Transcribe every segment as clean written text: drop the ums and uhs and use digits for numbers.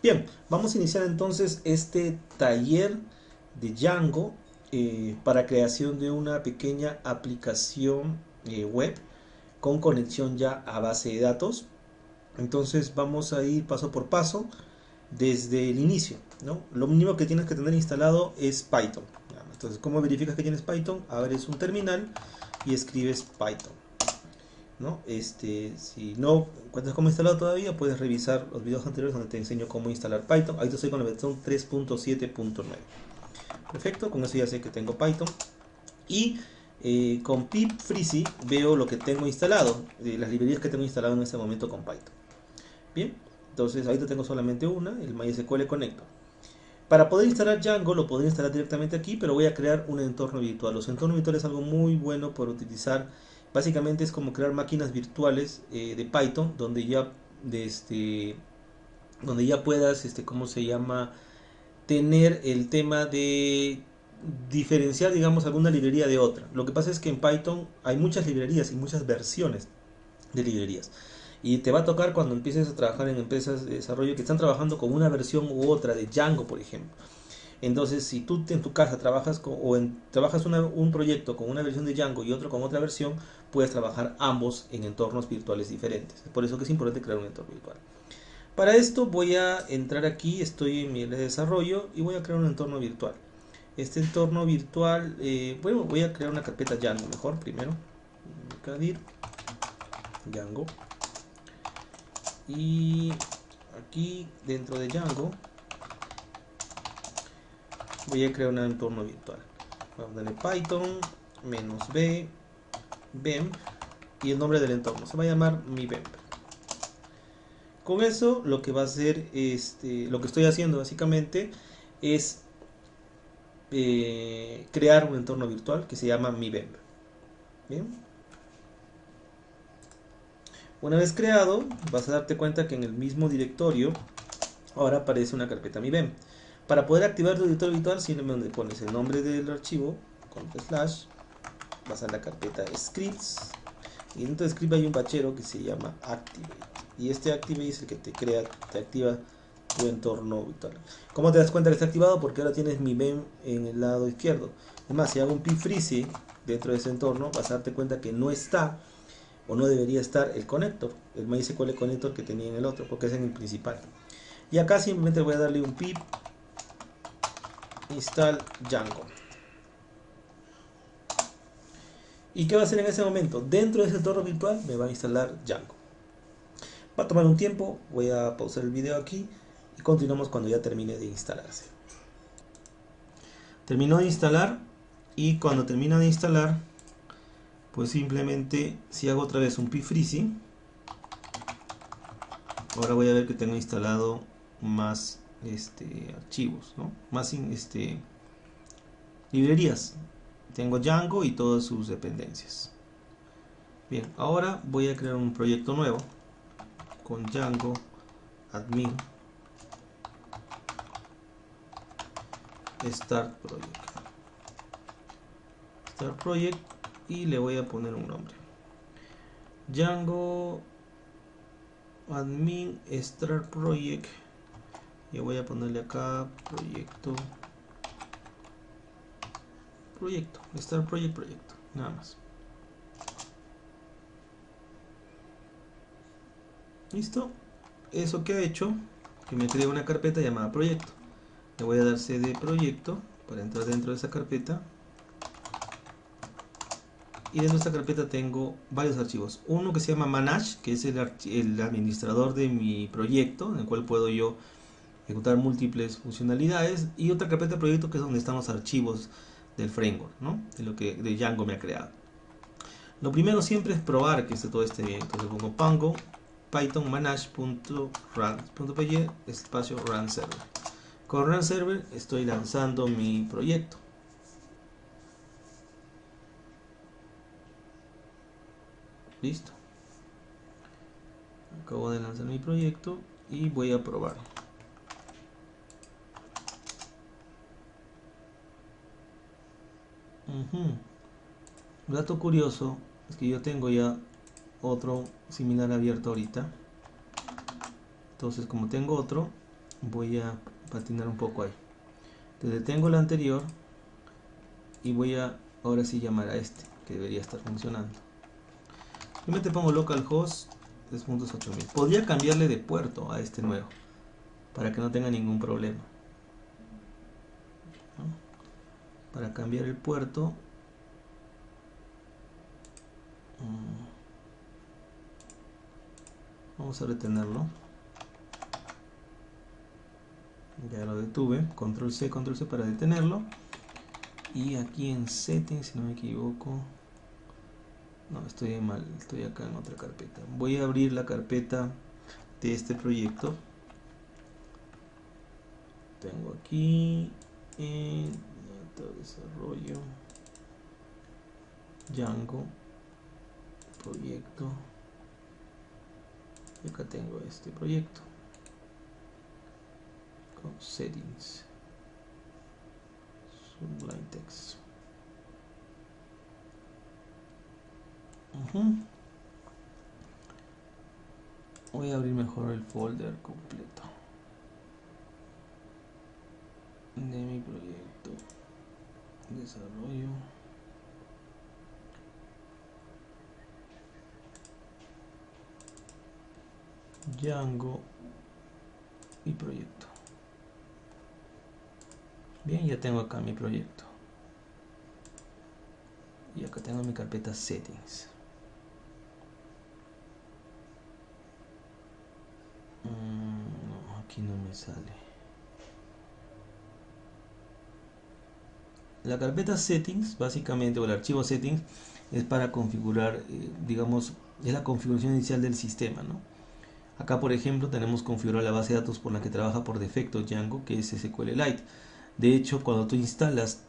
Bien, vamos a iniciar entonces este taller de Django para creación de una pequeña aplicación web con conexión ya a base de datos. Entonces vamos a ir paso por paso desde el inicio, ¿no? Lo mínimo que tienes que tener instalado es Python. Entonces, ¿cómo verificas que tienes Python? Abres un terminal y escribes Python, ¿no? Si no encuentras cómo instalar todavía, puedes revisar los videos anteriores donde te enseño cómo instalar Python. Ahorita estoy con la versión 3.7.9. Perfecto, con eso ya sé que tengo Python. Y con pip freezy veo lo que tengo instalado, las librerías que tengo instalado en este momento con Python. Bien, entonces ahorita tengo solamente una, el MySQL Connector. Para poder instalar Django lo podría instalar directamente aquí, pero voy a crear un entorno virtual. Los entornos virtuales es algo muy bueno por utilizar. Básicamente es como crear máquinas virtuales de Python, donde ya puedas, ¿cómo se llama? Tener el tema de diferenciar, digamos, alguna librería de otra. Lo que pasa es que en Python hay muchas librerías y muchas versiones de librerías. Y te va a tocar cuando empieces a trabajar en empresas de desarrollo que están trabajando con una versión u otra de Django, por ejemplo. Entonces, si tú en tu casa trabajas trabajas un proyecto con una versión de Django y otro con otra versión, puedes trabajar ambos en entornos virtuales diferentes. Por eso que es importante crear un entorno virtual. Para esto voy a entrar aquí, estoy en mi área de desarrollo y voy a crear un entorno virtual. Este entorno virtual, bueno, voy a crear una carpeta Django mejor primero. Añadir Django. Y aquí dentro de Django voy a crear un entorno virtual. Vamos a darle Python -b bemp y el nombre del entorno se va a llamar mi bemp. Con eso lo que va a hacer lo que estoy haciendo básicamente es crear un entorno virtual que se llama mi bemp. Bien, una vez creado vas a darte cuenta que en el mismo directorio ahora aparece una carpeta mi bemp. Para poder activar tu directorio virtual simplemente pones el nombre del archivo con slash, vas a la carpeta scripts y dentro de script hay un bachero que se llama activate, y este activate es el que te activa tu entorno virtual. ¿Cómo te das cuenta que está activado? Porque ahora tienes mi bemp en el lado izquierdo. Es más, si hago un pip freeze dentro de ese entorno vas a darte cuenta que no está o no debería estar el conector, el MySQL connector que tenía en el otro, porque es en el principal. Y acá simplemente voy a darle un pip install Django. ¿Y qué va a hacer en ese momento? Dentro de ese entorno virtual me va a instalar Django. Va a tomar un tiempo, voy a pausar el video aquí y continuamos cuando ya termine de instalarse. Terminó de instalar y cuando termina de instalar, pues simplemente si hago otra vez un pip freeze, ahora voy a ver que tengo instalado más archivos, ¿no? Más librerías. Tengo Django y todas sus dependencias. Bien, ahora voy a crear un proyecto nuevo con Django admin start project y le voy a poner un nombre. Django admin start project, y voy a ponerle acá start proyecto, nada más. Listo. Eso que ha hecho que me cree una carpeta llamada proyecto. Le voy a dar cd proyecto para entrar dentro de esa carpeta, y dentro de esta carpeta tengo varios archivos. Uno que se llama manage, que es el administrador de mi proyecto, en el cual puedo yo ejecutar múltiples funcionalidades, y otra carpeta de proyecto que es donde están los archivos del framework, ¿no? De lo que de Django me ha creado. Lo primero siempre es probar que todo esté bien. Entonces pongo pango python manage.run.py espacio run server. Con run server estoy lanzando mi proyecto. Listo. Acabo de lanzar mi proyecto y voy a probar. Un dato curioso es que yo tengo ya otro similar abierto ahorita. Entonces, como tengo otro, voy a patinar un poco ahí. Entonces detengo el anterior y voy a ahora sí llamar a este, que debería estar funcionando. Simplemente pongo localhost 3.8000. Podría cambiarle de puerto a este nuevo para que no tenga ningún problema, ¿no? Para cambiar el puerto, vamos a retenerlo. Ya lo detuve, control C para detenerlo. Y aquí en settings, si no me equivoco, no, estoy mal, estoy acá en otra carpeta. Voy a abrir la carpeta de este proyecto. Tengo aquí en desarrollo Django proyecto, y acá tengo este proyecto con settings, Sublime Text. Voy a abrir mejor el folder completo de mi proyecto desarrollo Django y proyecto. Bien, ya tengo acá mi proyecto y acá tengo mi carpeta settings. No, aquí no me sale. La carpeta settings, básicamente, o el archivo settings, es para configurar, digamos, es la configuración inicial del sistema, ¿no? Acá, por ejemplo, tenemos configurada la base de datos por la que trabaja por defecto Django, que es SQLite. De hecho, cuando tú instalas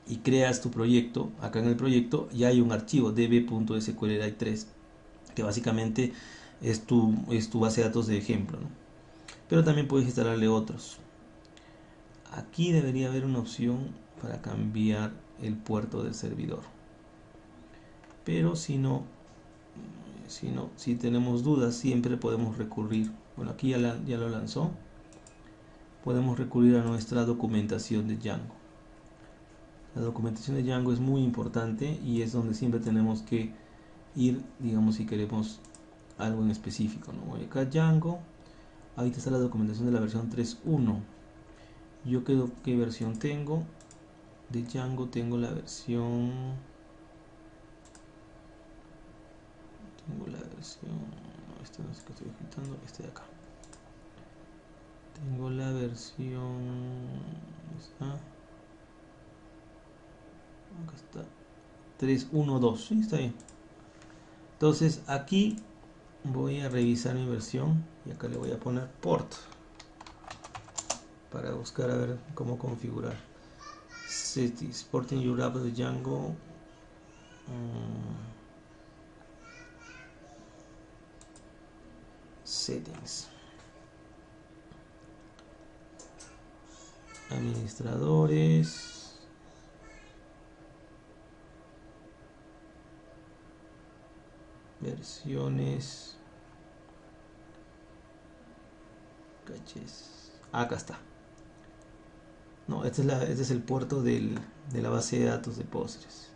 y creas tu proyecto, acá en el proyecto ya hay un archivo db.sqlite3, que básicamente es tu base de datos de ejemplo, ¿no? Pero también puedes instalarle otros. Aquí debería haber una opción para cambiar el puerto del servidor, pero si tenemos dudas, siempre podemos recurrir, bueno, aquí ya lo lanzó, podemos recurrir a nuestra documentación de Django. La documentación de Django es muy importante y es donde siempre tenemos que ir, digamos, si queremos algo en específico, ¿no? Voy acá a Django, ahorita está la documentación de la versión 3.1. Yo ¿qué versión tengo? De Django tengo la versión... No, este no es el que estoy ejecutando, este de acá. Tengo la versión... acá está. 3.1.2, sí, está bien. Entonces aquí voy a revisar mi versión y acá le voy a poner port para buscar a ver cómo configurar. Settings, porting your app de Django. Settings, administradores, versiones, caches. Acá está. No, este es el puerto de la base de datos de Postgres.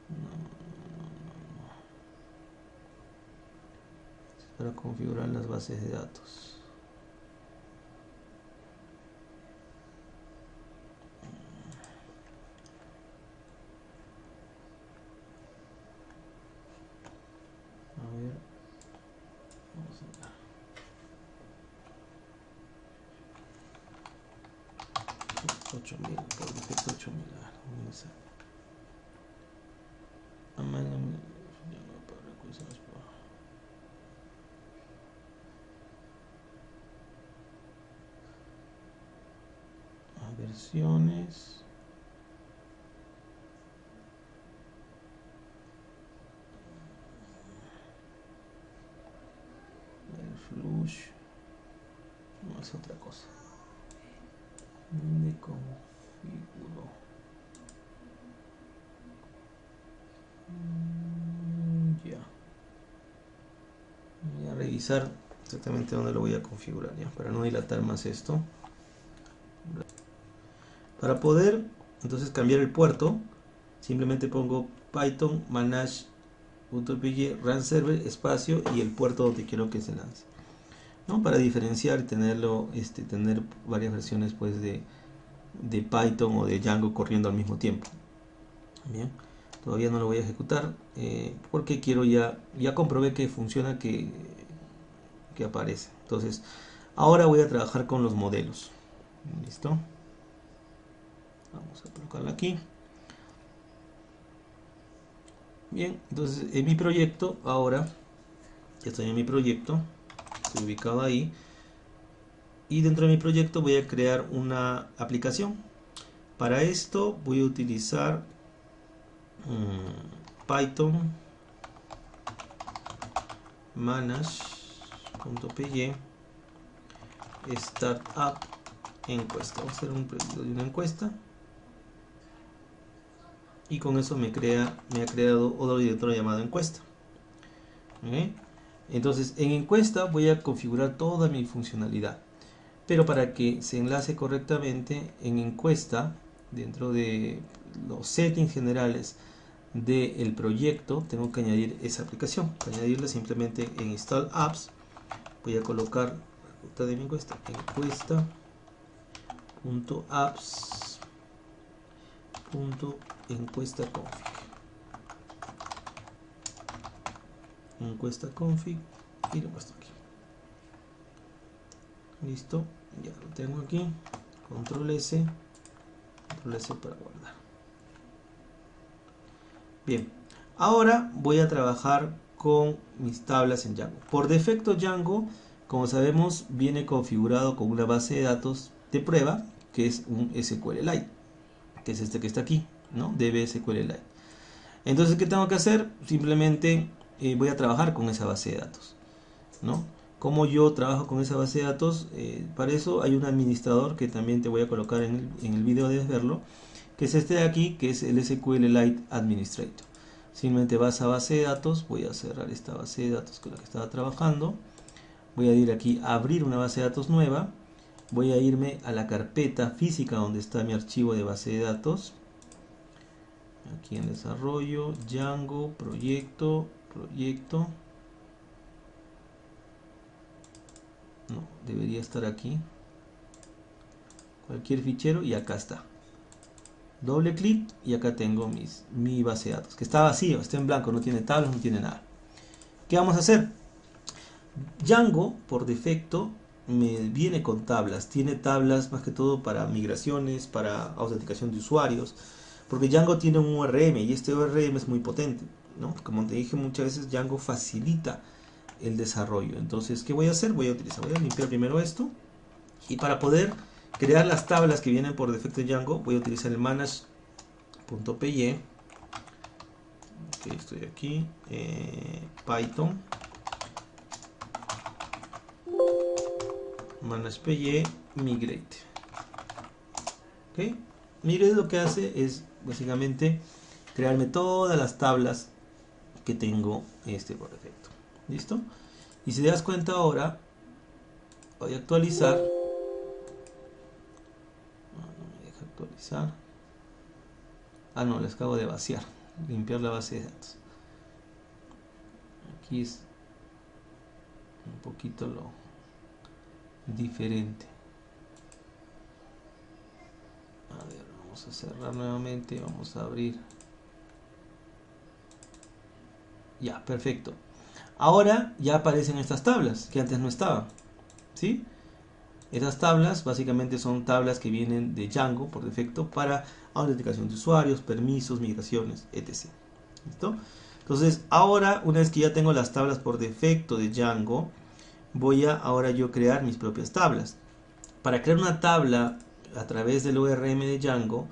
No. Para configurar las bases de datos. A ver, vamos a ver. 8000, por defecto 8000. Versiones, el flush, no es otra cosa. Me configuro. Ya. Voy a revisar exactamente dónde lo voy a configurar, ya, para no dilatar más esto. Para poder entonces cambiar el puerto, simplemente pongo Python manage.py run server espacio y el puerto donde quiero que se lance, ¿no? Para diferenciar y tenerlo, tener varias versiones pues de Python o de Django corriendo al mismo tiempo. Bien, todavía no lo voy a ejecutar porque quiero ya comprobé que funciona, que aparece. Entonces ahora voy a trabajar con los modelos. Listo, vamos a colocarlo aquí. Bien, entonces en mi proyecto, ahora ya estoy en mi proyecto, estoy ubicado ahí, y dentro de mi proyecto voy a crear una aplicación. Para esto voy a utilizar Python manage.py startup encuesta. Vamos a hacer un pedido de una encuesta y con eso me ha creado otro directorio llamado encuesta. ¿Okay? Entonces en encuesta voy a configurar toda mi funcionalidad, pero para que se enlace correctamente en encuesta, dentro de los settings generales del proyecto, tengo que añadir esa aplicación. Para añadirla, simplemente en install apps voy a colocar la ruta de mi encuesta, encuesta config y lo muestro aquí. Listo, ya lo tengo aquí. Control S para guardar. Bien, ahora voy a trabajar con mis tablas en Django. Por defecto Django, como sabemos, viene configurado con una base de datos de prueba que es un SQLite, que es este que está aquí, ¿no? DB SQLite. Entonces, ¿qué tengo que hacer? Simplemente voy a trabajar con esa base de datos, ¿no? ¿Cómo yo trabajo con esa base de datos? Para eso hay un administrador que también te voy a colocar en el video, debes verlo, que es este de aquí, que es el SQLite Administrator. Simplemente vas a base de datos, voy a cerrar esta base de datos con la que estaba trabajando, voy a ir aquí a abrir una base de datos nueva, voy a irme a la carpeta física donde está mi archivo de base de datos, aquí en desarrollo, Django, proyecto, no, debería estar aquí, cualquier fichero, y acá está. Doble clic y acá tengo mi base de datos, que está vacío, está en blanco, no tiene tablas, no tiene nada. ¿Qué vamos a hacer? Django, por defecto, me viene con tablas. Tiene tablas más que todo para migraciones, para autenticación de usuarios, porque Django tiene un ORM y este ORM es muy potente, ¿no? Como te dije muchas veces, Django facilita el desarrollo. Entonces, ¿qué voy a hacer? Voy a limpiar primero esto, y para poder crear las tablas que vienen por defecto en Django, voy a utilizar el manage.py. Estoy aquí, Python manage.py migrate. ¿Okay? Migrate lo que hace es básicamente crearme todas las tablas que tengo por defecto. ¿Listo? Y si te das cuenta ahora, voy a actualizar. No, les acabo de vaciar, limpiar la base de datos. Aquí es un poquito lo diferente. A ver, vamos a cerrar nuevamente, vamos a abrir. Ya, perfecto. Ahora ya aparecen estas tablas que antes no estaban, ¿sí? Esas tablas básicamente son tablas que vienen de Django por defecto para autenticación de usuarios, permisos, migraciones, etc. ¿Listo? Entonces ahora, una vez que ya tengo las tablas por defecto de Django, voy a ahora yo crear mis propias tablas. Para crear una tabla a través del ORM de Django,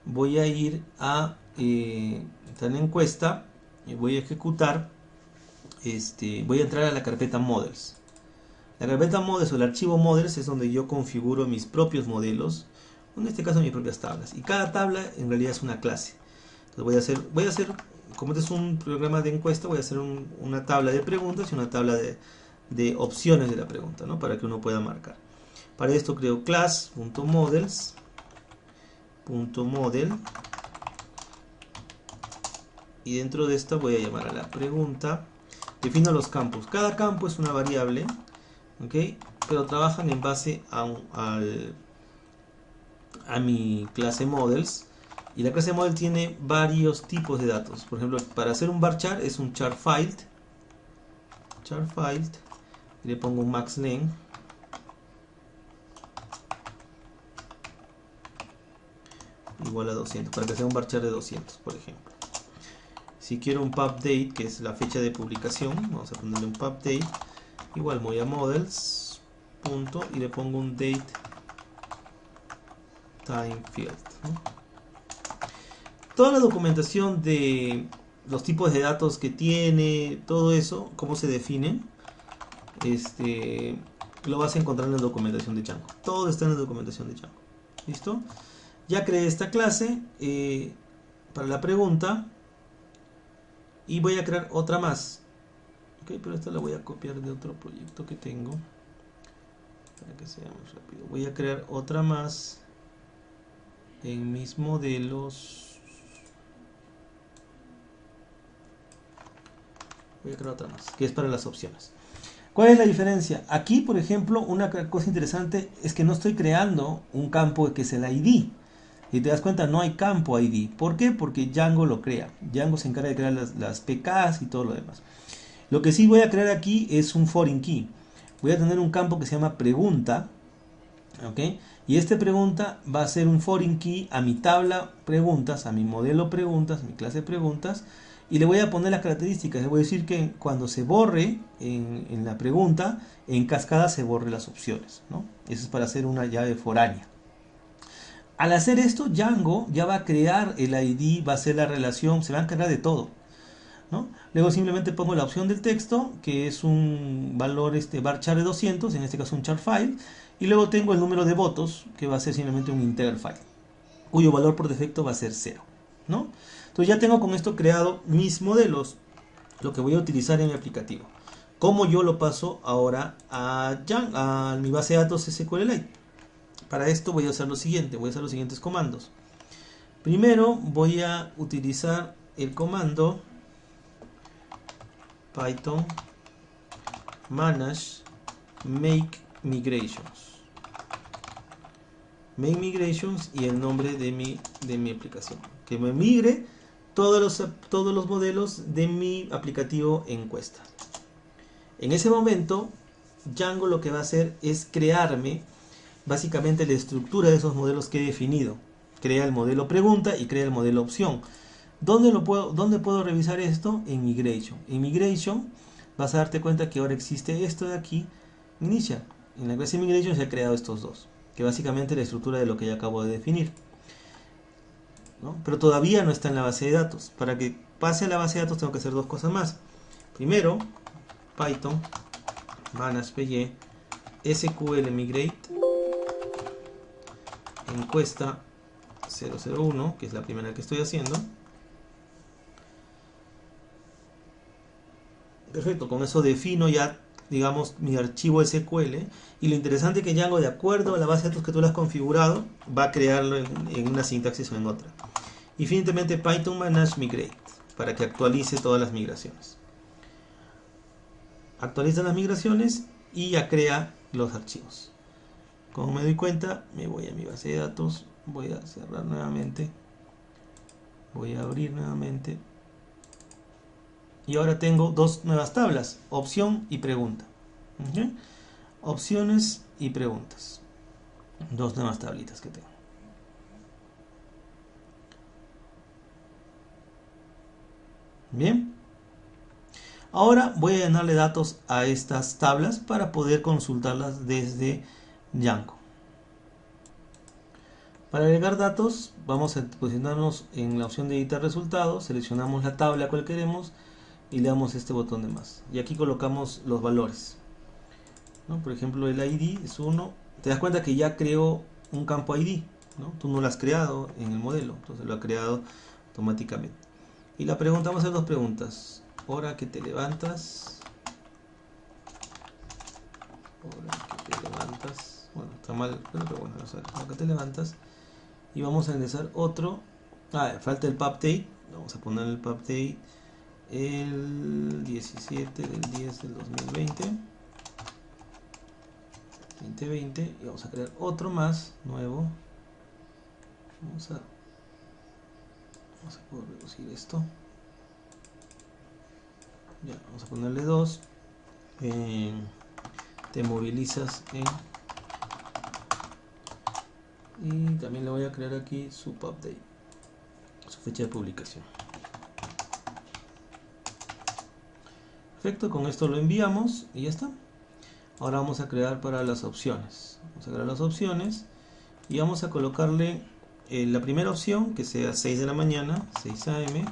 voy a ir a esta encuesta y voy a ejecutar, voy a entrar a la carpeta Models. La carpeta Models o el archivo Models es donde yo configuro mis propios modelos, en este caso mis propias tablas, y cada tabla en realidad es una clase. Entonces voy a hacer, como este es un programa de encuesta, voy a hacer una tabla de preguntas y una tabla de de opciones de la pregunta, ¿no? Para que uno pueda marcar. Para esto creo class.models.model y dentro de esta voy a llamar a la pregunta. Defino los campos. Cada campo es una variable, ¿ok? Pero trabajan en base a mi clase models. Y la clase model tiene varios tipos de datos. Por ejemplo, para hacer un varchar es un charFiled. Y le pongo un maxName. Igual a 200. Para que sea un varchar de 200, por ejemplo. Si quiero un pubDate, que es la fecha de publicación, vamos a ponerle un pubDate. Igual voy a models. Punto, y le pongo un date time field, ¿no? Toda la documentación de los tipos de datos que tiene, todo eso, cómo se definen, lo vas a encontrar en la documentación de Django. Todo está en la documentación de Django. ¿Listo? Ya creé esta clase para la pregunta y voy a crear otra más. Ok, pero esta la voy a copiar de otro proyecto que tengo para que sea más rápido. Voy a crear otra más en mis modelos. Voy a crear otra más, que es para las opciones. ¿Cuál es la diferencia? Aquí, por ejemplo, una cosa interesante es que no estoy creando un campo que es el ID. Si te das cuenta, no hay campo ID. ¿Por qué? Porque Django lo crea. Django se encarga de crear las PKs y todo lo demás. Lo que sí voy a crear aquí es un foreign key. Voy a tener un campo que se llama pregunta. ¿Ok? Y este pregunta va a ser un foreign key a mi tabla preguntas, a mi modelo preguntas, mi clase preguntas. Y le voy a poner las características. Le voy a decir que cuando se borre en la pregunta, en cascada se borre las opciones, ¿no? Eso es para hacer una llave foránea. Al hacer esto, Django ya va a crear el ID, va a hacer la relación, se va a encargar de todo, ¿no? Luego simplemente pongo la opción del texto, que es un valor varchar de 200, en este caso un charFile, y luego tengo el número de votos, que va a ser simplemente un integer file, cuyo valor por defecto va a ser 0, ¿no? Entonces ya tengo con esto creado mis modelos, lo que voy a utilizar en mi aplicativo. ¿Cómo yo lo paso ahora a mi base de datos SQLite? Para esto voy a hacer lo siguiente, voy a hacer los siguientes comandos. Primero voy a utilizar el comando Python manage make migrations. Make migrations y el nombre de mi aplicación. Que me migre todos los modelos de mi aplicativo encuesta. En ese momento, Django lo que va a hacer es crearme básicamente la estructura de esos modelos que he definido. Crea el modelo pregunta y crea el modelo opción. ¿Dónde puedo revisar esto? En Migration. En Migration vas a darte cuenta que ahora existe esto de aquí, Initial. En la clase Migration se ha creado estos dos, que básicamente es la estructura de lo que ya acabo de definir, ¿no? Pero todavía no está en la base de datos. Para que pase a la base de datos tengo que hacer dos cosas más. Primero, Python manage py sql migrate encuesta 001, que es la primera que estoy haciendo. Perfecto, con eso defino ya, digamos, mi archivo SQL. Y lo interesante es que Django, de acuerdo a la base de datos que tú le has configurado, va a crearlo en una sintaxis o en otra. Y finalmente Python manage migrate, para que actualice todas las migraciones. Actualiza las migraciones y ya crea los archivos. Como me doy cuenta, me voy a mi base de datos, voy a cerrar nuevamente, voy a abrir nuevamente. Y ahora tengo dos nuevas tablas, opción y pregunta. ¿Okay? Opciones y preguntas. Dos nuevas tablitas que tengo. Bien. Ahora voy a llenarle datos a estas tablas para poder consultarlas desde Django. Para agregar datos, vamos a posicionarnos en la opción de editar resultados, seleccionamos la tabla cual queremos y le damos este botón de más. Y aquí colocamos los valores, ¿no? Por ejemplo, el ID es 1. Te das cuenta que ya creó un campo ID, ¿no? Tú no lo has creado en el modelo, entonces lo ha creado automáticamente. Y la pregunta, vamos a hacer dos preguntas. Hora que te levantas, Ahora que te levantas, bueno, está mal, pero bueno, o sea, ahora que te levantas y vamos a ingresar otro. Falta el pub date. Vamos a poner el pub date el 17 del 10 del 2020 y vamos a crear otro más nuevo. Vamos a poder reducir esto. Ya, vamos a ponerle 2. Te movilizas en, y también le voy a crear aquí su pub date, su fecha de publicación. Perfecto, con esto lo enviamos y ya está. Ahora vamos a crear para las opciones. Vamos a crear las opciones y vamos a colocarle la primera opción que sea 6 de la mañana, 6 AM.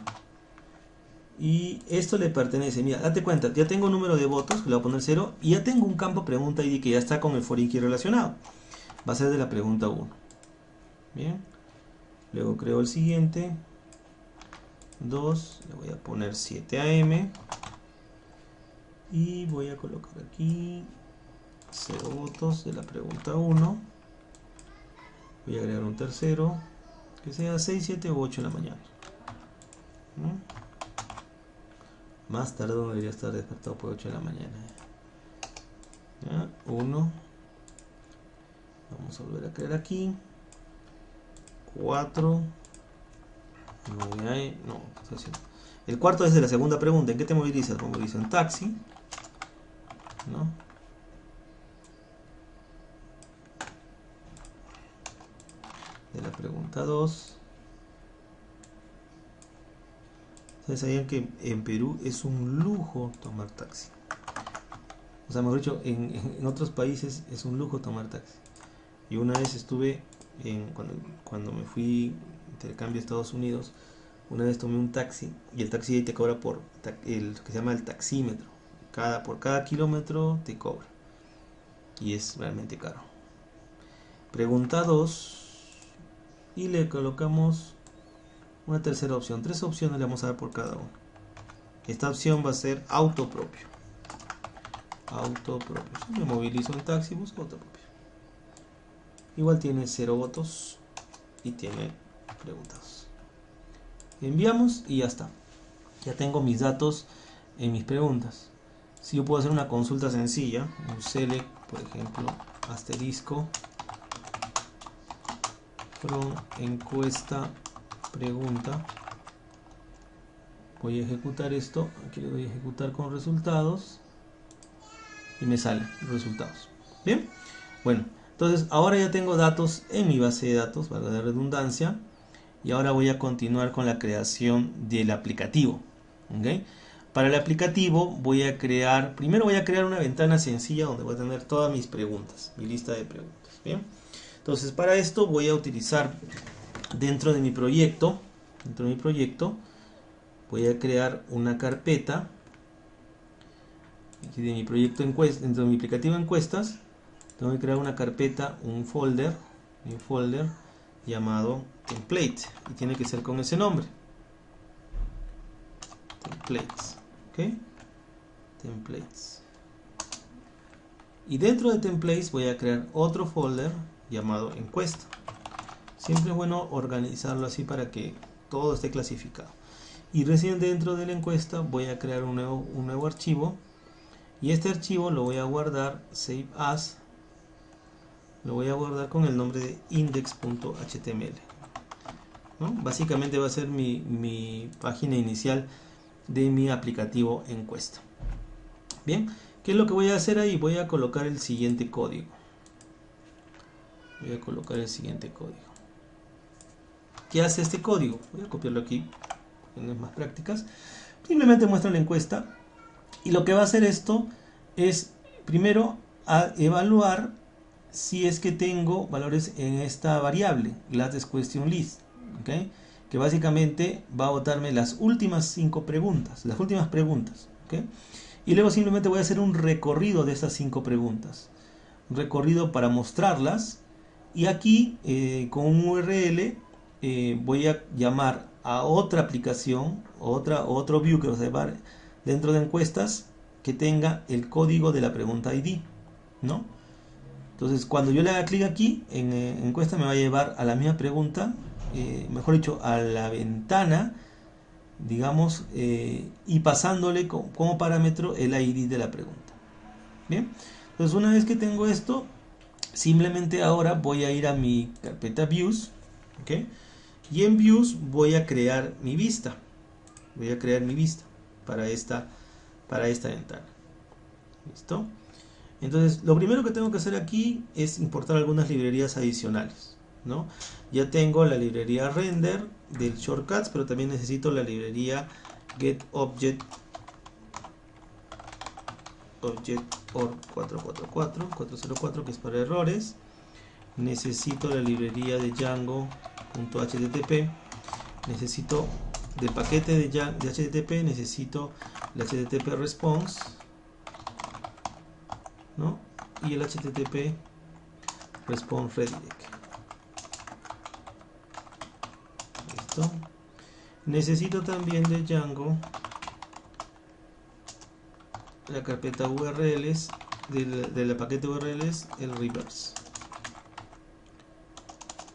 Y esto le pertenece, mira, date cuenta, ya tengo un número de votos que le voy a poner 0 y ya tengo un campo pregunta ID que ya está con el foreign key relacionado. Va a ser de la pregunta 1. Bien. Luego creo el siguiente. 2, le voy a poner 7 AM. Y voy a colocar aquí 0 votos de la pregunta 1. Voy a agregar un tercero que sea 6, 7 o 8 de la mañana. Más tarde no debería estar despertado por 8 de la mañana. ¿Ya? 1. Vamos a volver a crear aquí. 4. No, el cuarto es de la segunda pregunta. ¿En qué te movilizas? Me movilizo en taxi. ¿No? De la pregunta 2. ¿Ustedes sabían que en Perú es un lujo tomar taxi? O sea, mejor dicho, en otros países es un lujo tomar taxi. Y una vez estuve, cuando me fui intercambio a Estados Unidos, una vez tomé un taxi y el taxi te cobra por el que se llama el taxímetro. Por cada kilómetro te cobra. Y es realmente caro. Pregunta 2. Y le colocamos una tercera opción. 3 opciones le vamos a dar por cada uno. Esta opción va a ser auto propio. Auto propio. Si me movilizo en taxi, busco auto propio. Igual tiene 0 votos y tiene preguntas. Enviamos y ya está. Ya tengo mis datos en mis preguntas. Si yo puedo hacer una consulta sencilla, un select, por ejemplo, asterisco from encuesta pregunta, voy a ejecutar esto, aquí le doy a ejecutar con resultados y me salen resultados. Bien, bueno, entonces ahora ya tengo datos en mi base de datos, valga la redundancia, y ahora voy a continuar con la creación del aplicativo. ¿Okay? Para el aplicativo primero voy a crear una ventana sencilla donde voy a tener todas mis preguntas, mi lista de preguntas. Bien, entonces para esto voy a utilizar dentro de mi proyecto, voy a crear una carpeta aquí de mi proyecto dentro de mi aplicativo encuestas. Tengo que crear una carpeta, un folder llamado template y tiene que ser con ese nombre, templates. ¿Ok? Templates. Y dentro de templates voy a crear otro folder llamado encuesta. Siempre es bueno organizarlo así para que todo esté clasificado. Y recién dentro de la encuesta voy a crear un nuevo archivo. Y este archivo lo voy a guardar, save as. Lo voy a guardar con el nombre de index.html. ¿No? Básicamente va a ser mi página inicial de mi aplicativo encuesta. Bien, ¿qué es lo que voy a hacer ahí? Voy a colocar el siguiente código. ¿Qué hace este código? Voy a copiarlo aquí, en más prácticas. Simplemente muestra la encuesta. Y lo que va a hacer esto es, primero, evaluar si es que tengo valores en esta variable, latest question list. ¿Okay? Que básicamente va a botarme las últimas 5 preguntas, ¿okay? Y luego simplemente voy a hacer un recorrido de esas 5 preguntas, un recorrido para mostrarlas, y aquí con un URL voy a llamar a otra aplicación, otro view que va a llevar dentro de encuestas que tenga el código de la pregunta ID. ¿no? Entonces cuando yo le haga clic aquí en encuesta me va a llevar a la misma pregunta, mejor dicho, a la ventana, digamos, y pasándole como parámetro el ID de la pregunta. Bien, entonces una vez que tengo esto, simplemente ahora voy a ir a mi carpeta Views, ¿ok? Y en Views voy a crear mi vista. Voy a crear mi vista para esta ventana. ¿Listo? Entonces, lo primero que tengo que hacer aquí es importar algunas librerías adicionales, ¿no? Ya tengo la librería render del shortcuts, pero también necesito la librería getObject or 404 que es para errores. Necesito la librería de Django.http. Necesito del paquete de HTTP, necesito el HTTP response, ¿no? Y el HTTP response redirect. Listo. Necesito también de Django la carpeta URLs de la paquete URLs, el reverse.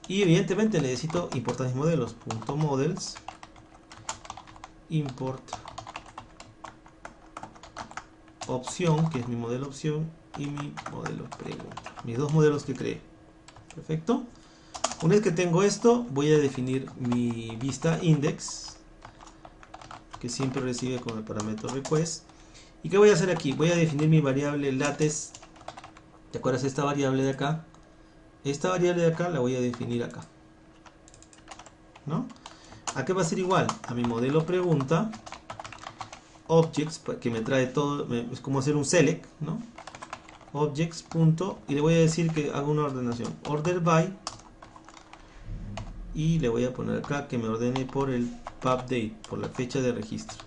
Y evidentemente necesito importar mis modelos. .models import opción, que es mi modelo opción, y mi modelo pregunta. Mis dos modelos que creé. Perfecto. Una vez que tengo esto, voy a definir mi vista index, que siempre recibe con el parámetro request. ¿Y qué voy a hacer aquí? Voy a definir mi variable lattice. ¿Te acuerdas esta variable de acá? Esta variable de acá la voy a definir acá, ¿no? ¿A qué va a ser igual? A mi modelo pregunta objects, que me trae todo, es como hacer un select, ¿no? Objects punto, y le voy a decir que haga una ordenación order by, y le voy a poner acá que me ordene por el pub date, por la fecha de registro,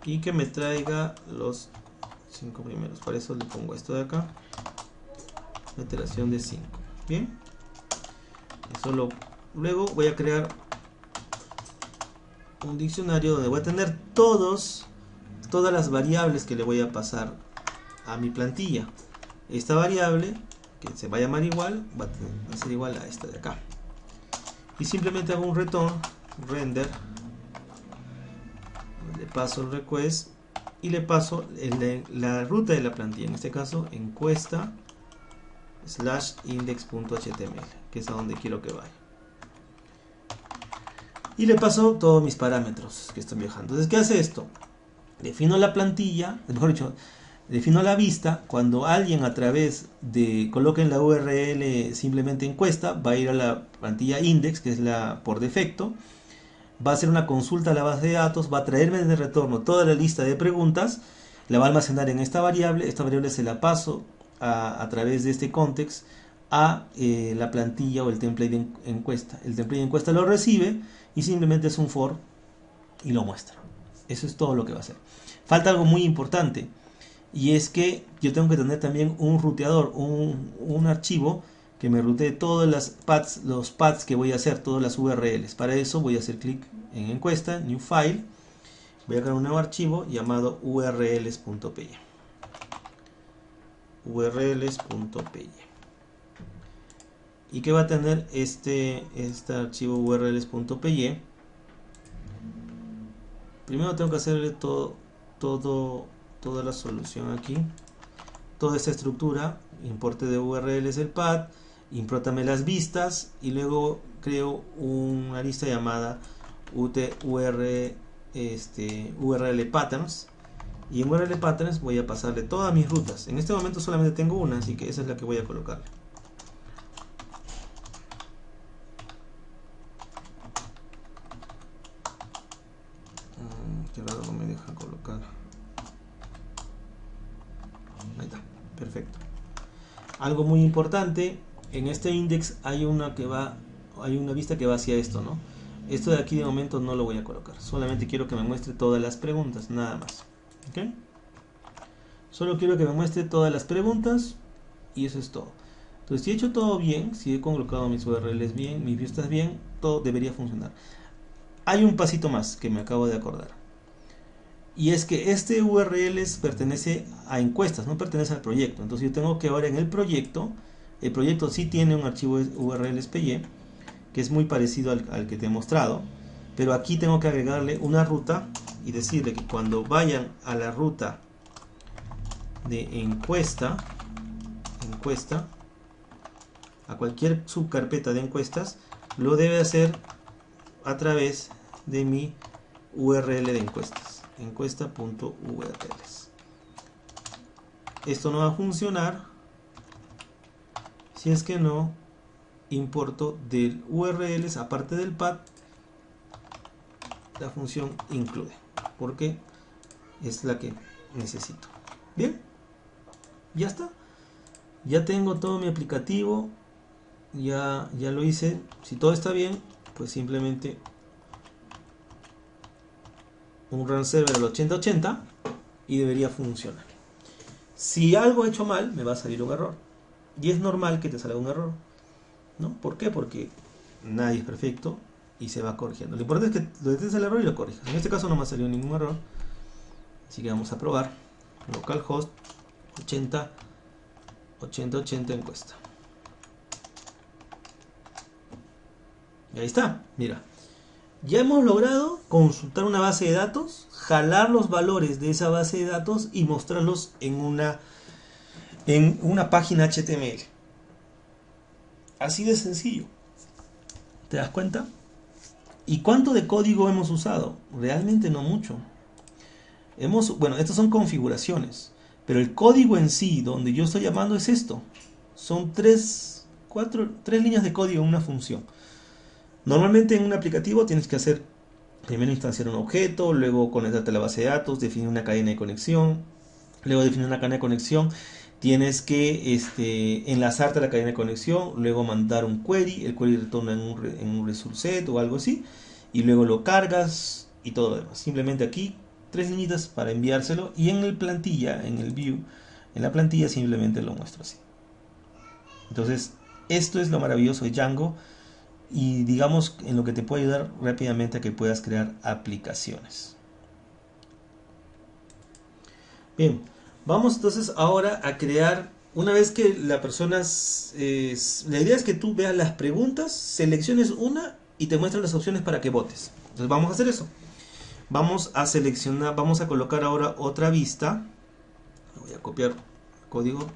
y que me traiga los 5 primeros. Para eso le pongo esto de acá, iteración de 5. Bien, eso luego voy a crear un diccionario donde voy a tener todas las variables que le voy a pasar a mi plantilla. Esta variable, que se va a llamar igual, va a ser igual a esta de acá. Y simplemente hago un return render, le paso el request y le paso la ruta de la plantilla, en este caso encuesta /index.html, que es a donde quiero que vaya. Y le paso todos mis parámetros que están viajando. Entonces, ¿qué hace esto? Defino la plantilla, mejor dicho, defino la vista. Cuando alguien a través de coloque en la URL simplemente encuesta, va a ir a la plantilla index, que es la por defecto. Va a hacer una consulta a la base de datos, va a traerme de retorno toda la lista de preguntas, la va a almacenar en esta variable se la paso a través de este context a la plantilla o el template de encuesta. El template de encuesta lo recibe y simplemente es un for y lo muestra. Eso es todo lo que va a hacer. Falta algo muy importante, y es que yo tengo que tener también un ruteador, un archivo que me rutee todos los paths que voy a hacer, todas las URLs. Para eso voy a hacer clic en encuesta, new file, voy a crear un nuevo archivo llamado urls.py. urls.py. ¿Y qué va a tener este archivo urls.py? Primero tengo que hacerle toda la solución aquí, toda esta estructura. Importe de URLs el path, impórtame las vistas, y luego creo una lista llamada URL patterns, y en URL patterns voy a pasarle todas mis rutas. En este momento solamente tengo una, así que esa es la que voy a colocar. Qué raro, no me deja colocar. Ahí está, perfecto. Algo muy importante, en este index hay una vista que va hacia esto, ¿no? Esto de aquí de momento no lo voy a colocar, solamente quiero que me muestre todas las preguntas, nada más. ¿Ok? Solo quiero que me muestre todas las preguntas y eso es todo. Entonces, si he hecho todo bien, si he colocado mis URLs bien, mis vistas bien, todo debería funcionar. Hay un pasito más que me acabo de acordar. Y es que este URL pertenece a encuestas, no pertenece al proyecto. Entonces yo tengo que ahora en el proyecto sí tiene un archivo URL SPY, que es muy parecido al que te he mostrado, pero aquí tengo que agregarle una ruta y decirle que cuando vayan a la ruta de encuesta, a cualquier subcarpeta de encuestas, lo debe hacer a través de mi URL de encuestas, encuesta.urls. Esto no va a funcionar si es que no importo del URLs, aparte del path, la función include, porque es la que necesito. Bien, ya está. Ya tengo todo mi aplicativo, ya lo hice. Si todo está bien, pues simplemente un run server al 8080 y debería funcionar. Si algo he hecho mal, me va a salir un error. Y es normal que te salga un error, ¿no? ¿Por qué? Porque nadie es perfecto y se va corrigiendo. Lo importante es que lo detectes el error y lo corrijas. En este caso no me ha salido ningún error. Así que vamos a probar. Localhost 8080 encuesta. Y ahí está, mira. Ya hemos logrado consultar una base de datos, jalar los valores de esa base de datos y mostrarlos en una página HTML. Así de sencillo. ¿Te das cuenta? ¿Y cuánto de código hemos usado? Realmente no mucho. Bueno, estas son configuraciones, pero el código en sí, donde yo estoy llamando, es esto. Son tres líneas de código en una función. Normalmente en un aplicativo tienes que hacer, primero instanciar un objeto, luego conectarte a la base de datos, definir una cadena de conexión, luego definir una cadena de conexión, tienes que enlazarte a la cadena de conexión, luego mandar un query, el query retorna en un resource set o algo así, y luego lo cargas y todo lo demás. Simplemente aquí, 3 líneas para enviárselo, y en el plantilla, en el view, en la plantilla simplemente lo muestro así. Entonces, esto es lo maravilloso de Django. Y digamos en lo que te puede ayudar rápidamente a que puedas crear aplicaciones. Bien, vamos entonces ahora a crear, una vez que la persona, la idea es que tú veas las preguntas, selecciones una y te muestran las opciones para que votes. Entonces vamos a hacer eso. Vamos a seleccionar, vamos a colocar ahora otra vista. Voy a copiar el código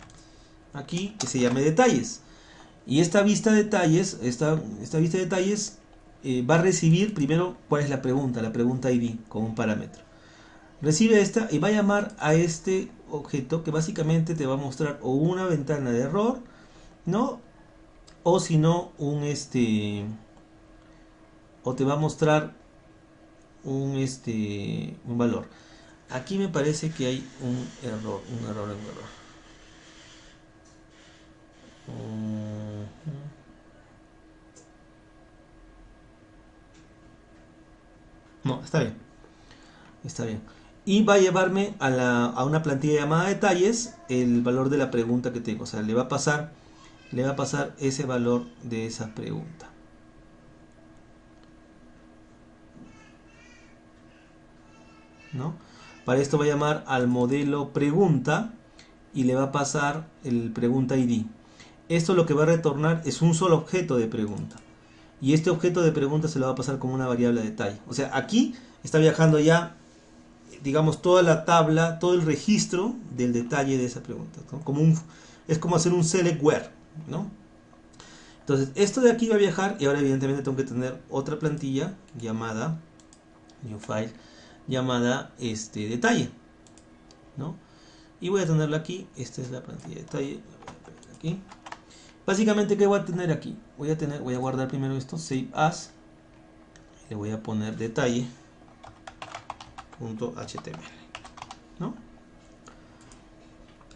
aquí que se llame detalles. Y esta vista de detalles, esta vista de detalles va a recibir primero cuál es la pregunta ID con un parámetro. Recibe esta y va a llamar a este objeto que básicamente te va a mostrar o una ventana de error, ¿no? O si no, o te va a mostrar un valor. Aquí me parece que hay un error. No, está bien. Está bien. Y va a llevarme a una plantilla llamada detalles el valor de la pregunta que tengo. O sea, le va a pasar ese valor de esa pregunta. ¿No? Para esto va a llamar al modelo pregunta y le va a pasar el pregunta ID. Esto lo que va a retornar es un solo objeto de pregunta. Y este objeto de pregunta se lo va a pasar como una variable de detalle. O sea, aquí está viajando ya, digamos, toda la tabla, todo el registro del detalle de esa pregunta, ¿no? Es como hacer un select where, ¿no? Entonces, esto de aquí va a viajar y ahora evidentemente tengo que tener otra plantilla llamada new file, llamada detalle, ¿no? Y voy a tenerla aquí. Esta es la plantilla de detalle, la voy a pegar aquí. Básicamente, ¿qué voy a tener aquí? Voy a guardar primero esto, save as, le voy a poner detalle.html, ¿no?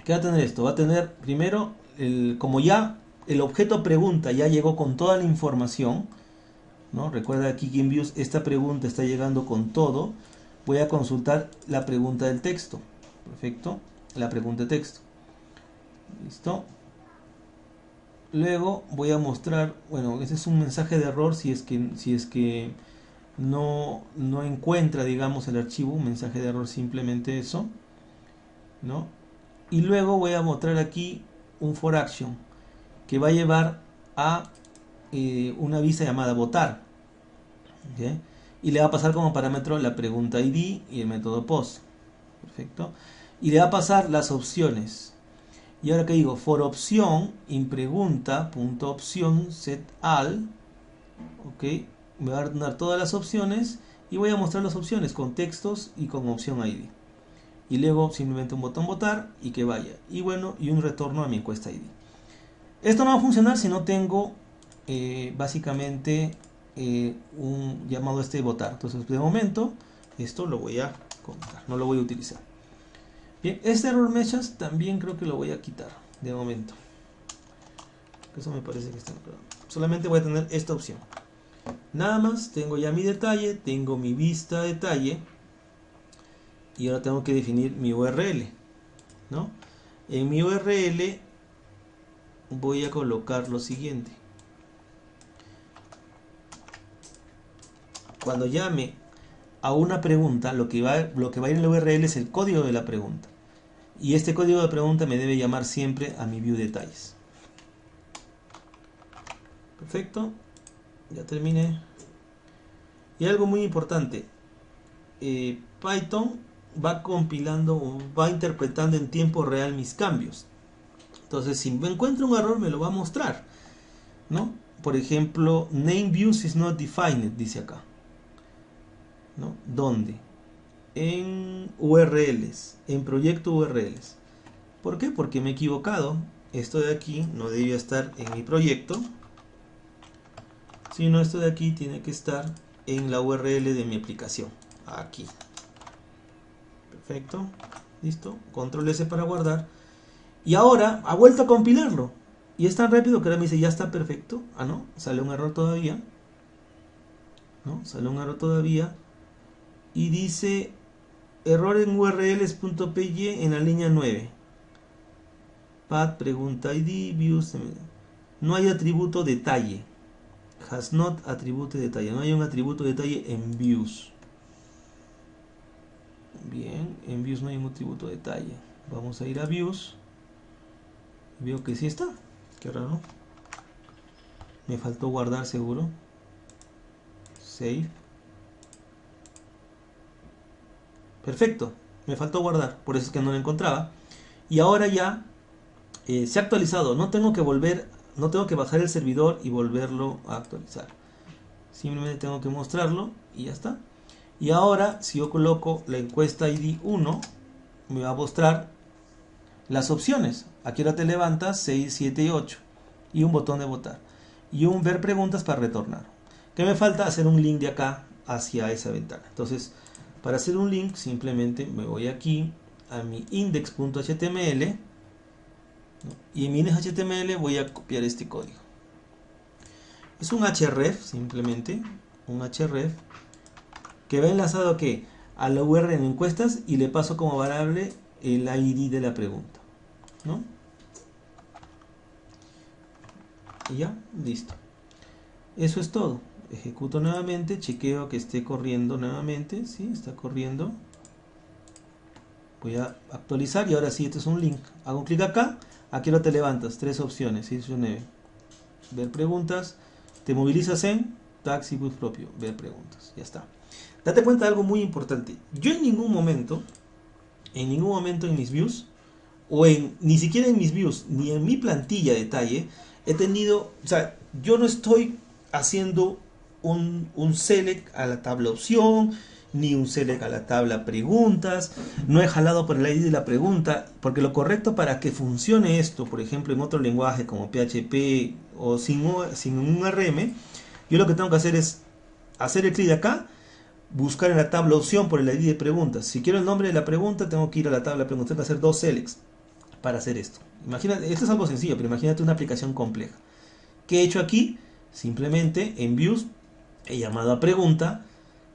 ¿Qué va a tener esto? Va a tener primero, como ya el objeto pregunta ya llegó con toda la información, ¿no? Recuerda aquí que en views esta pregunta está llegando con todo. Voy a consultar la pregunta del texto. Perfecto, la pregunta de texto. Listo. Luego voy a mostrar, bueno, ese es un mensaje de error si es que no encuentra, digamos, el archivo, un mensaje de error, simplemente eso, ¿no? Y luego voy a mostrar aquí un for action que va a llevar a una vista llamada votar, ¿okay? Y le va a pasar como parámetro la pregunta ID y el método post. Perfecto. Y le va a pasar las opciones. Y ahora que digo, for opción in pregunta punto opción set all, ok, me va a dar todas las opciones y voy a mostrar las opciones con textos y con opción ID. Y luego simplemente un botón votar y que vaya. Y bueno, y un retorno a mi encuesta ID. Esto no va a funcionar si no tengo básicamente un llamado votar. Entonces de momento esto lo voy a comentar, no lo voy a utilizar. Bien, este error meshas también creo que lo voy a quitar de momento. Eso me parece que está claro. Solamente voy a tener esta opción. Nada más, tengo ya mi detalle, tengo mi vista detalle. Y ahora tengo que definir mi URL, ¿no? En mi URL voy a colocar lo siguiente. Cuando llame a una pregunta, lo que va a ir en la URL es el código de la pregunta. Y este código de pregunta me debe llamar siempre a mi view detalles. Perfecto. Ya terminé. Y algo muy importante. Python va compilando, va interpretando en tiempo real mis cambios. Entonces, si me encuentro un error, me lo va a mostrar, ¿no? Por ejemplo, name views is not defined, dice acá, ¿no? ¿Dónde? En URLs, en proyecto URLs. ¿Por qué? Porque me he equivocado. Esto de aquí no debía estar en mi proyecto, sino esto de aquí tiene que estar en la URL de mi aplicación. Aquí. Perfecto. Listo. Control S para guardar. Y ahora ha vuelto a compilarlo. Y es tan rápido que ahora me dice ya está perfecto. Ah, no. Sale un error todavía. ¿No? Sale un error todavía. Y dice error en urls.py en la línea 9. Path, pregunta ID, views. No hay atributo detalle. Has not atributo detalle. No hay un atributo detalle en views. Bien, en views no hay un atributo detalle. Vamos a ir a views. Veo que sí está. Qué raro. Me faltó guardar seguro. Save. Perfecto. Me faltó guardar. Por eso es que no lo encontraba. Y ahora ya se ha actualizado. No tengo que volver. No tengo que bajar el servidor y volverlo a actualizar. Simplemente tengo que mostrarlo y ya está. Y ahora, si yo coloco la encuesta ID 1, me va a mostrar las opciones. Aquí ahora te levantas 6, 7 y 8. Y un botón de votar. Y un ver preguntas para retornar. ¿Qué me falta? Hacer un link de acá hacia esa ventana. Entonces, para hacer un link, simplemente me voy aquí a mi index.html, ¿no? Y en mi index.html voy a copiar este código. Es un href, simplemente. Un href que va enlazado ¿a qué? A la URL en encuestas y le paso como variable el ID de la pregunta, ¿no? Y ya, listo. Eso es todo. Ejecuto nuevamente, chequeo que esté corriendo nuevamente. Sí, está corriendo. Voy a actualizar y ahora sí, este es un link. Hago un clic acá, aquí ahora te levantas. Tres opciones, 6, 9. Ver preguntas. Te movilizas en taxi bus propio. Ver preguntas. Ya está. Date cuenta de algo muy importante. Yo en ningún momento en mis views, o ni siquiera en mis views, ni en mi plantilla de detalle, he tenido, o sea, yo no estoy haciendo un select a la tabla opción, ni un select a la tabla preguntas, no he jalado por el ID de la pregunta, porque lo correcto para que funcione esto, por ejemplo, en otro lenguaje como PHP o sin un RM, yo lo que tengo que hacer es hacer el clic de acá, buscar en la tabla opción por el ID de preguntas. Si quiero el nombre de la pregunta, tengo que ir a la tabla de preguntas. Tengo que hacer 2 selects para hacer esto. Imagínate, esto es algo sencillo, pero imagínate una aplicación compleja. ¿Qué he hecho aquí? Simplemente en views he llamado a pregunta,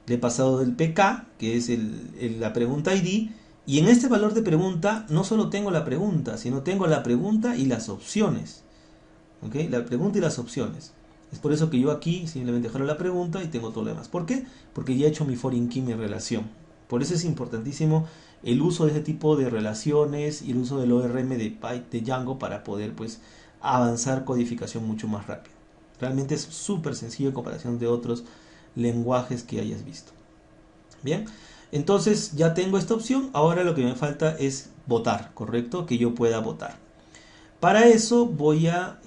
le he pasado del PK, que es la pregunta ID, y en este valor de pregunta no solo tengo la pregunta, sino tengo la pregunta y las opciones. ¿Ok? La pregunta y las opciones. Es por eso que yo aquí simplemente jalo la pregunta y tengo todo lo demás. ¿Por qué? Porque ya he hecho mi foreign key, mi relación. Por eso es importantísimo el uso de ese tipo de relaciones y el uso del ORM de Django para poder pues avanzar codificación mucho más rápido. Realmente es súper sencillo en comparación de otros lenguajes que hayas visto. Bien, entonces ya tengo esta opción. Ahora lo que me falta es votar, ¿correcto? Que yo pueda votar. Para eso voy a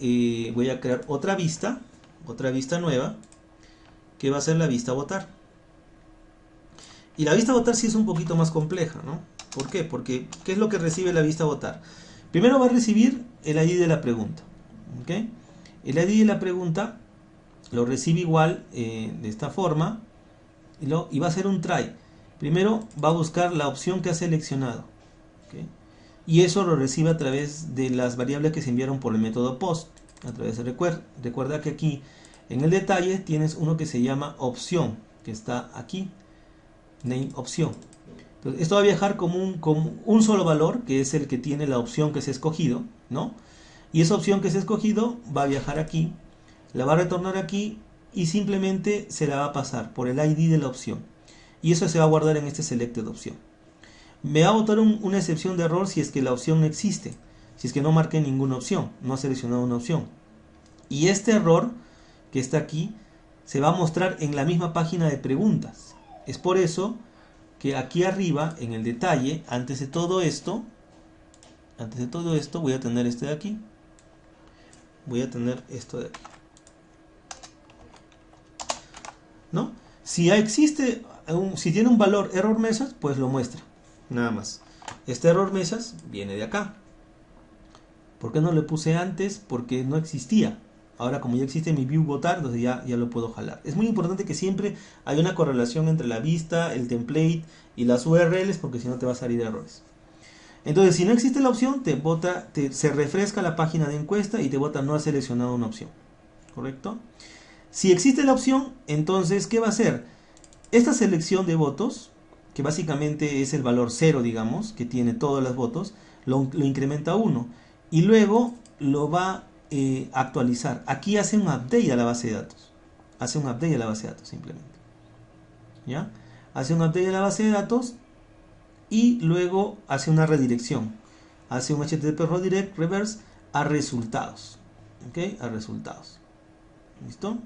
crear otra vista nueva, que va a ser la vista votar. Y la vista votar sí es un poquito más compleja, ¿no? ¿Por qué? Porque ¿qué es lo que recibe la vista votar? Primero va a recibir el ID de la pregunta, ¿ok? El ID de la pregunta lo recibe igual de esta forma y va a hacer un try. Primero va a buscar la opción que ha seleccionado, ¿ok? Y eso lo recibe a través de las variables que se enviaron por el método post, a través de recuerda que aquí en el detalle tienes uno que se llama opción, que está aquí, name opción. Entonces, esto va a viajar como un solo valor, que es el que tiene la opción que se ha escogido, ¿no? Y esa opción que se ha escogido va a viajar aquí, la va a retornar aquí y simplemente se la va a pasar por el ID de la opción. Y eso se va a guardar en este selected opción. Me va a botar una excepción de error si es que la opción no existe, si es que no marqué ninguna opción, no ha seleccionado una opción. Y este error que está aquí se va a mostrar en la misma página de preguntas. Es por eso que aquí arriba, en el detalle, antes de todo esto, voy a tener este de aquí. Voy a tener esto de aquí, ¿no? Si existe, si tiene un valor error message, pues lo muestra, nada más. Este error message viene de acá. ¿Por qué no le puse antes? Porque no existía. Ahora como ya existe mi view votar, entonces ya lo puedo jalar. Es muy importante que siempre haya una correlación entre la vista, el template y las URLs, porque si no te va a salir errores. Entonces, si no existe la opción, se refresca la página de encuesta y te bota no ha seleccionado una opción. ¿Correcto? Si existe la opción, entonces, ¿qué va a hacer? Esta selección de votos, que básicamente es el valor 0, digamos, que tiene todos los votos, lo incrementa a 1. Y luego lo va a actualizar. Aquí hace un update a la base de datos. Hace un update a la base de datos, simplemente. ¿Ya? Hace un update a la base de datos y luego hace una redirección. Hace un HTTP redirect reverse a resultados. ¿Ok? A resultados. ¿Listo?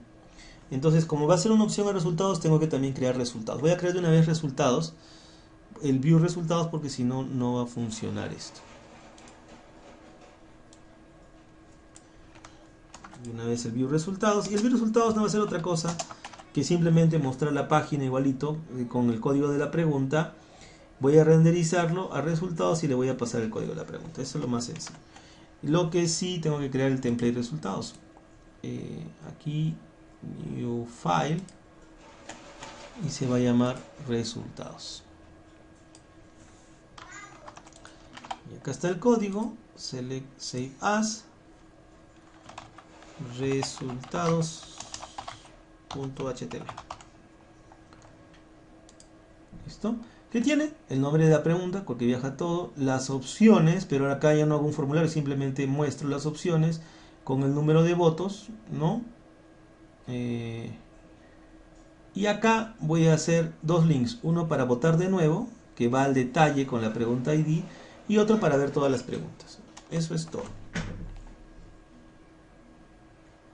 Entonces, como va a ser una opción a resultados, tengo que también crear resultados. Voy a crear de una vez resultados, el view resultados, porque si no, no va a funcionar esto. De una vez el view resultados. Y el view resultados no va a ser otra cosa que simplemente mostrar la página igualito con el código de la pregunta. Voy a renderizarlo a resultados y le voy a pasar el código de la pregunta. Eso es lo más sencillo. Lo que sí, tengo que crear el template resultados. Aquí, new file, y se va a llamar resultados. Y acá está el código. Select save as resultados.html. ¿Listo? ¿Qué tiene? El nombre de la pregunta, porque viaja todo, las opciones, pero acá ya no hago un formulario, simplemente muestro las opciones con el número de votos, ¿no? Y acá voy a hacer dos links, uno para votar de nuevo, que va al detalle con la pregunta ID, y otro para ver todas las preguntas. Eso es todo.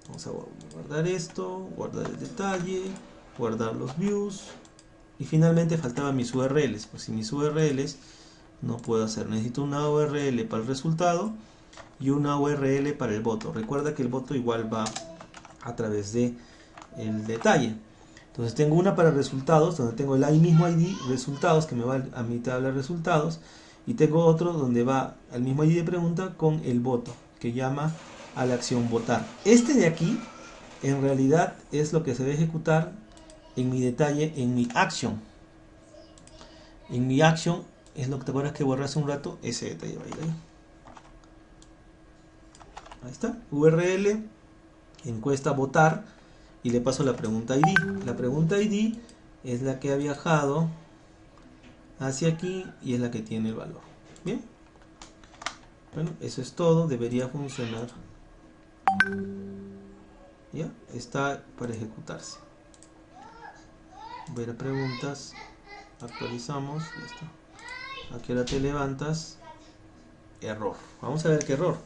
Vamos a guardar esto, guardar el detalle, guardar los views. Y finalmente faltaban mis URLs. Pues sin mis URLs no puedo hacer. Necesito una URL para el resultado y una URL para el voto. Recuerda que el voto igual va a través de el detalle. Entonces tengo una para resultados, donde tengo el mismo ID resultados, que me va a mi tabla de resultados. Y tengo otro donde va al mismo ID de pregunta con el voto, que llama a la acción votar. Este de aquí, en realidad, es lo que se debe ejecutar en mi detalle, en mi action. En mi action es lo que te acuerdas que borré hace un rato, ese detalle va a ir ahí. Ahí está, URL, encuesta votar, y le paso la pregunta ID. La pregunta ID es la que ha viajado hacia aquí y es la que tiene el valor. Bien, bueno, eso es todo, debería funcionar. Ya está para ejecutarse. Ver preguntas, actualizamos, ya está. Aquí ahora te levantas, error. Vamos a ver qué error.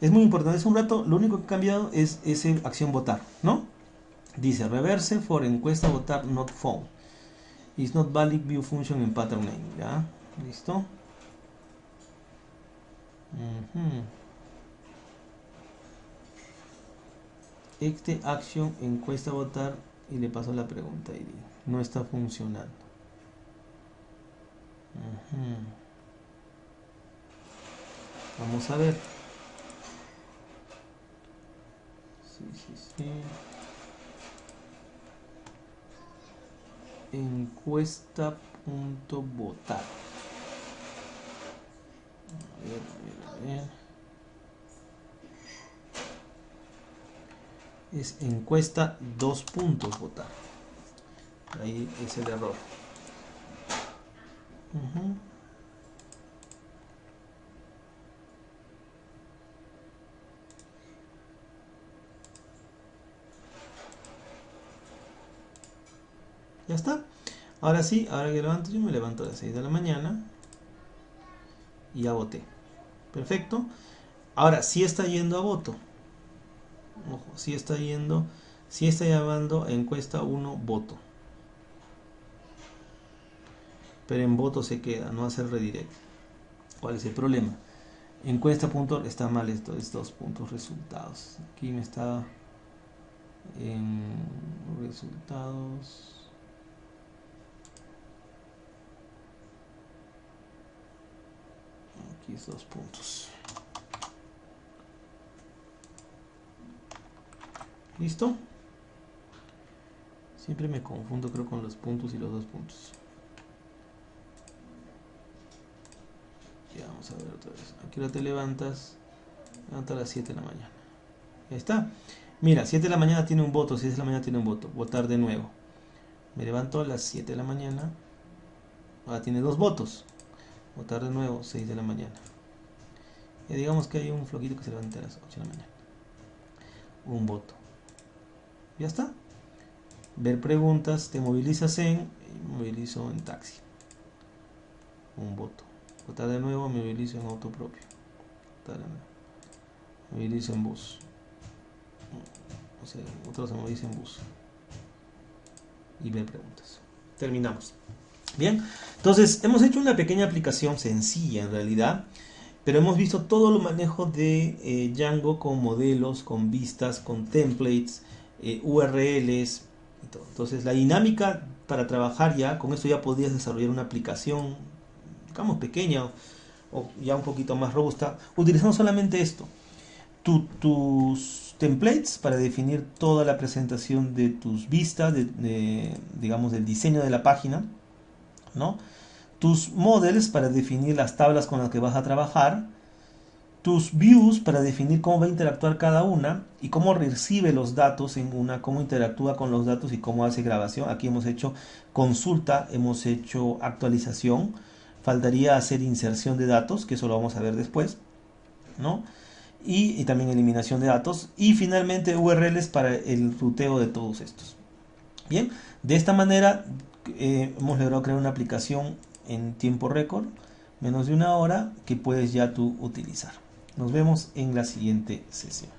Es muy importante, es un rato, lo único que ha cambiado es esa acción votar, ¿no? Dice reverse for encuesta votar not found. Is not valid view function in pattern name, ¿ya? ¿Listo? Este action encuesta votar y le paso la pregunta ID. No está funcionando. Vamos a ver. Sí. Encuesta.votar. A ver. Es encuesta votar. Ahí es el error. Ya está. Ahora sí, ahora que levanto, yo me levanto a las 6 de la mañana y ya voté. Perfecto. Ahora sí está yendo a voto. Ojo, sí está llamando a encuesta 1 voto. Pero en voto se queda, no hace el redirect. ¿Cuál es el problema? Encuesta punto está mal estos puntos resultados. Aquí me está en resultados. Aquí es 2 puntos. ¿Listo? Siempre me confundo, creo, con los puntos y los 2 puntos. Ya vamos a ver otra vez. Aquí ahora te levantas. Levanta a las 7 de la mañana. Ahí está. Mira, 7 de la mañana tiene un voto. 6 de la mañana tiene un voto. Votar de nuevo. Me levanto a las 7 de la mañana. Ahora tiene 2 votos. Votar de nuevo, 6 de la mañana. Y digamos que hay un floquito que se levanta a las 8 de la mañana. Un voto. Ya está. Ver preguntas. Te movilizas movilizo en taxi. Un voto. Votar de nuevo, me movilizo en auto propio. Votar de nuevo. Me movilizo en bus. O sea, otro se moviliza en bus. Y ver preguntas. Terminamos. Bien, entonces hemos hecho una pequeña aplicación sencilla en realidad, pero hemos visto todo el manejo de Django con modelos, con vistas, con templates, URLs y todo. Entonces la dinámica para trabajar ya, con esto ya podrías desarrollar una aplicación, digamos pequeña o ya un poquito más robusta, utilizando solamente esto. Tus templates para definir toda la presentación de tus vistas, digamos del diseño de la página, ¿no? Tus models para definir las tablas con las que vas a trabajar, tus views para definir cómo va a interactuar cada una y cómo recibe los datos en una, cómo interactúa con los datos y cómo hace grabación. Aquí hemos hecho consulta, hemos hecho actualización, faltaría hacer inserción de datos, que eso lo vamos a ver después, ¿no? Y también eliminación de datos y finalmente URLs para el ruteo de todos estos. Bien, de esta manera hemos logrado crear una aplicación en tiempo récord, menos de 1 hora, que puedes ya tú utilizar. Nos vemos en la siguiente sesión.